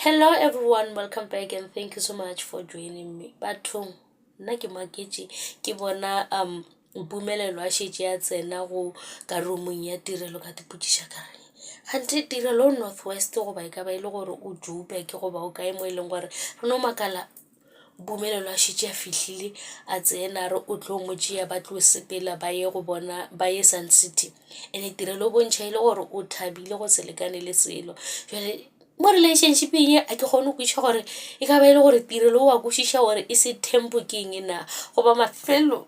Hello everyone, welcome back and thank you so much for joining me. Bathong nna ke maketse ke bona mpumelelo a shetse ya tsena go ka roomong ya tirelo ka dipotšiša ka re gante tirelo Northwest go ba e ka ba ile gore o Joburg go ba o kae mo e leng gore re no makala mpumelelo a shetse a fihlile a tsena re o tlo mo tšea ba tlo sepela ba ye go bona ba ye Sun City ene tirelo bontšha ile gore o thabile go se lekane le selo jwale mo relationshipeng ye a ke kgone go itšha gore e ka ba ile gore tirelo wa kwešiša gore e se tempo ke eng na goba mafelong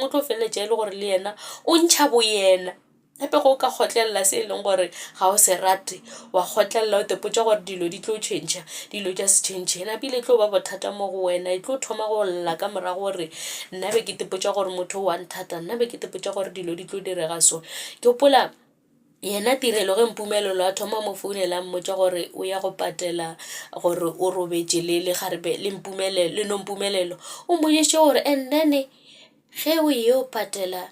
o tlo feleletša e le gore le yena o ntšha bo yena gape go ka kgotlelela se e leng gore ga o se rate wa kgotlelela o tepotša gore dilo di tlo tšhentšha dilo tša se tšhentšhe ena pele e tlo ba bothata mo go wena e tlo thoma go lla ka morago gore nna be ke tepotša gore motho wa nthata nna be ke tepotša gore dilo di tlo direga so ke gopola yena tirelo ge mpumelelo a thoma mo founela mmotša gore o ya go patela gore o robetše le garebe le nompumelelo o mmotšitše gore and then ge o ye o patela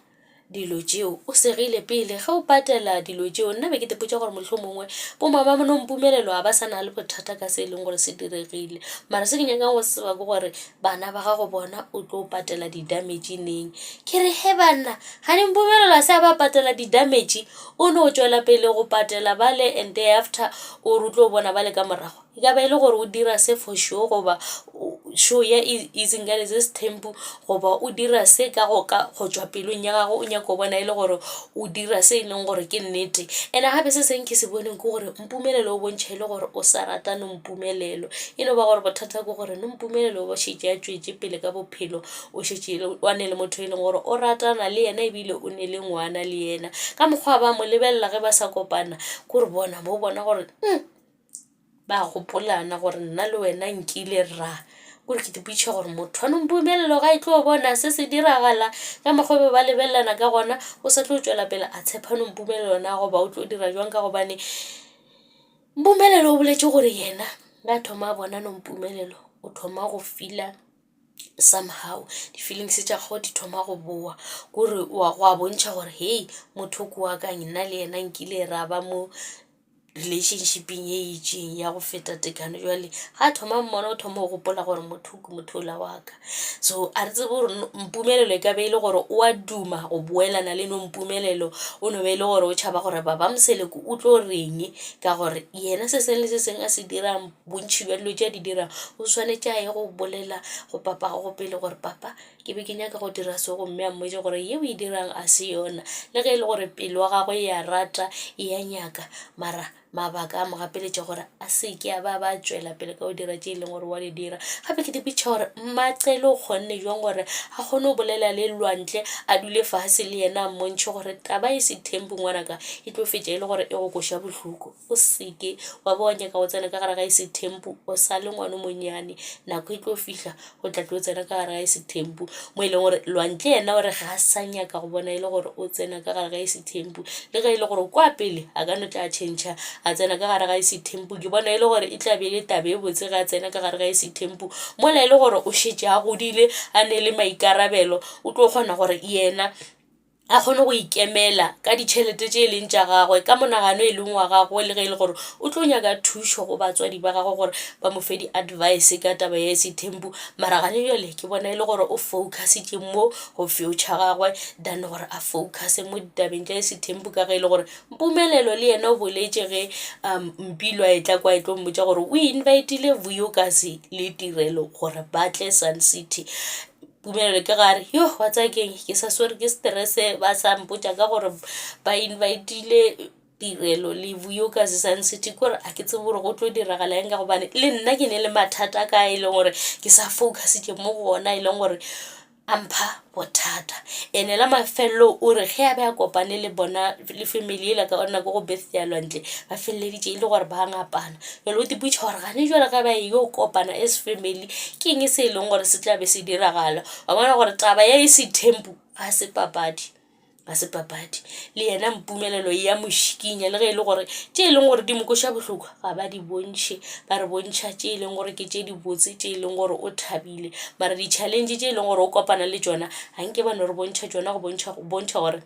dilo tšeo o segile pele ge o patela dilo tšeo nna be ke tepotša gore mohlho mongwe bo mama nompumelelo a ba sa na le bothata ka se e leng gore se diregile mara se ke nyakang go seba ke gore bana ba gago bona o tlo patela di-damage neng ke re he banna ga ne mpumelelo a se a ba patela di-damage o ne o tšwela pele go patela bale and day after o re o tlo bona bale ka morago e ka ba e le gore o dira se for sure goba show ya izingane se tempo goba o dira se ka go tšwa pelong ya gago o nyaka go bona e le gore o dira se e leng gore ke nnete ene gape se seng ke se boneng ke gore mpumelelo o bontšha e le gore o sa rata nompumelelo e no ba gore bothata ke gore nompumelelo o šetše a tšwetše pele ka bophelo o šetše wa ne le motho e leng gore o ratana le yena ebile o ne le ngwana le yena ka mokgwa ba mo lebelela ge ba sa kopana kore bona mo bona gore ba gopolana gore nna le wena nkile ra kore ke tepitša gore motho a nompumelelo ga e tlo bona se se diragala ka mokgwa ba lebelelana ka gona o sa tlo tšwela pele a tshepa nompumelelo na goba o tlo dira jwang ka gobane mpumelelo o boletše gore yena ga thoma a bona nompumelelo o thoma go fila somehow di-feelings tša gago di thoma go boa kore wa bontšha gore hei motho ko wa ka nna le yena nkile ra ba mo relationshipeng ye itseng ya go feta tekano jwale ga thoma mmona o thoma go gopola gore motho ke motho la wa ka so a re tsebe gore mpumelelo e ka be e le gore o a duma go boelana le nompumelelo o no be e le gore o tšhaba gore baba moseleko o tlo reng ka gore yena se seng le se seng a se dirang bontšhi bja dilo tša di dirang o swanetše a ye go bolela go papa go pele gore papa ke be ke nyaka go dira se go mme a mmotse gore ye o e dirang a se yona le ge e le gore pelo wa gagwe ya rata e ya nyaka mara mabaka a mo gapeletša gore a seke a ba tšwela pele ka go dira tše e leng gore wa di dira gape ke dipitša gore mmacele o kgonne jwang gore a kgone go bolela le lwantle a dule fase le yena a mmontšhe gore taba e se tempo ngwanaka e tlo fetša e le gore e go koša bohloko o seke wa bo wa nyaka go tsena ka gare ga e se tempo o sa le ngwane monyane nako e tlo fihla go tla tlo tsena ka gare ga e se tempo mo e leng gore lwantle yena gore ga a sa nyaka go bona e le gore o tsena ka gare ga e se tempo le ge e le gore kwa pele a ka no tla tšhentšha a tsena ka gare ga ese tempo ke bona e le gore e tla be le tabe e botse ga a tsena ka gare ga ese tempo mola e le gore o šetše a godile a ne le maikarabelo o tlo kgona gore yena a kgone go ikemela ka ditšhelete tše e leng tša gagwe ka monagano e leng wa gagwe le ge e le gore o tlo nyaka thušo go batswadi ba gagwe gore ba mo fe di-advice ka taba ya ese tempo mara gane bjale ke bona e le gore o focusitše mo go future gagwe than gore a focuse mo ditabeng tša ese tempo ka ge e le gore mpumelelo le yena o boletše ge mpilo a e tla kwa e tlo mmotša gore o invitile Vuyokasi le tirelo gore ba tle Sun City pumelelo ke gare yo wa tsakeng ke sa swere ke stresse ba sa mpotša ka gore ba invitile tirelo le Vuyokasi Sun City kore a ke tsebe gore go tlo diragala eng ka gobane le nna ke ne le mathata ka e leng gore ke sa focusitše mo gona e leng gore ampha bothata ene la mafello o re ge a be a kopane le bona le family e la ka ona go birthday ya lwantle ba felleditše e le gore ba ngapana jalo o tiputša gore gane jwale ga ba yo kopana as family ke eng se e leng gore se tla be se diragala wa bona gore taba ya ese tempo ga se papadi le yena mpumelelo ya mošikinya le ge e le gore tše e leng gore di mokoša bohloko ga ba di bontšhe ba re bontšha tše e leng gore ke tše di botse tše e leng gore o thabile mara di-challenge tše e leng gore o kopana le tšona ga nke ba no re bontšha tšona go bontšha gore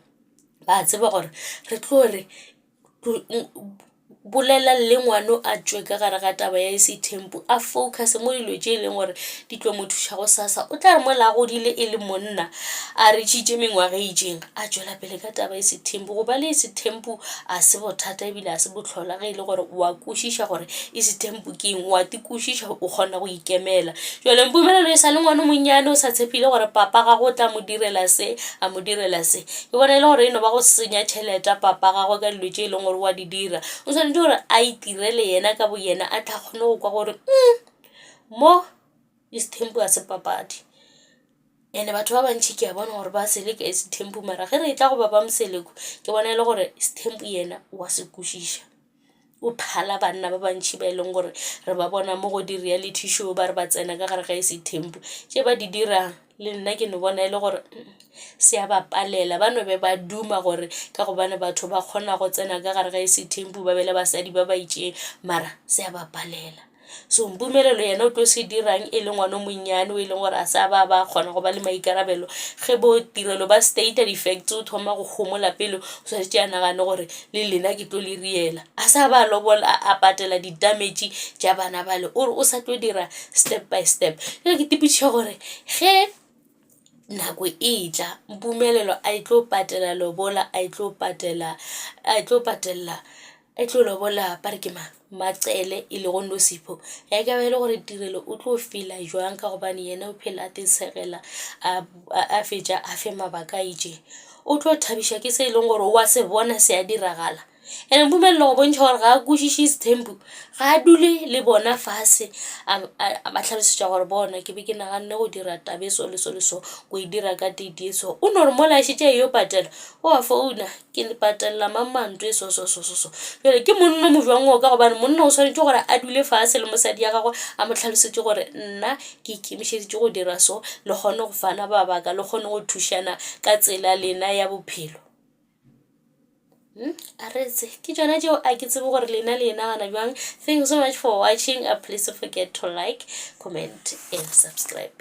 ba tseba gore re tlo re bolela le ngwano a tšwe ka gare ga taba ya ese tempo, a focus mo dilo tše e leng gore di tlo mo thuša go sasa. O tla re mo la godile e le monna a reachitše mengwaga e itseng a tšwela pele ka taba ese tempo, go ba le ese tempo a se bothata ebile a se botlhola ge e le gore wa kwešiša gore ese tempo ke eng, wa ti kwešiša o kgona go ikemela. Jwale Mpumelelo e sa le ngwana monnyane o sa tshepile gore papa ga go tla mo direla se a mo direla se, ke bona e le gore e no ba go senya tšhelete papa gagwe ka dilo tše e leng gore wa di dira. O tshwanetse gore a itirele yena ka bo yena a tla kgone go kwa gore mo ese tempo a se papadi. Ene batho ba bantši ke a bona gore ba seleka ese tempo, mara ge re tla go ba moseleko ke bona e le gore ese tempo yena wa se kwešiša. O phala banna ba bantši ba e leng gore re ba bona mo go di-reality show ba re ba tsena ka gare ga ese tempo tše ba di dirang. Le nna ke no bona e le gore se a ba palela, ba no be ba duma gore ka gobane batho ba kgona go tsena ka gare ga ese tempo ba bele basadi ba ba itšeng, mara se a ba palela. So Mpumelelo yena o tlo se dirang e le ngwana monnyane o e leng gore a sa ba kgona go ba le maikarabelo ge bo tirelo ba state defects o thoma go gomola pele o tshwanetse a nagane gore le lena ke tlo le riela, a sa ba lobola a patela di-damage tša bana bale ore o sa tlo dira step by step. Ke tipiša gore ge nako e tla Mpumelelo a tlo patela lobola, a tlo lobola pare ke Macele e le go Nosipho, ya ka ba e le gore tirelo o tlo fela jwang ka gobane yena o phela a tesegela a fetša a fe mabaka a itšeng. O tlo thabiša ke se e leng gore wa se bona se a diragala. And Mpumelelo go bontšha gore ga a kwešiše ese tempo, ga a dule le bona fase a ba tlhalosetša gore bona ke be ke naganne go dira tabe so le so le so go e dira ka date so. O no re mola šetše yo patela o a founa ke patelela mamanto e so. Jale ke monna mo jwang o ka gobane monna o swanetše gore a dule fase le mosadi ya gagwe a mo tlhalosetše gore nna ke ikemišeditše go dira so, le kgone go fana babaka, le kgone go thušana ka tsela lena ya bophelo. A retse ke tšona tšeo a ke tsebe gore lena le nagana bjang. Thank you so much for watching. Please don't forget to like, comment and subscribe.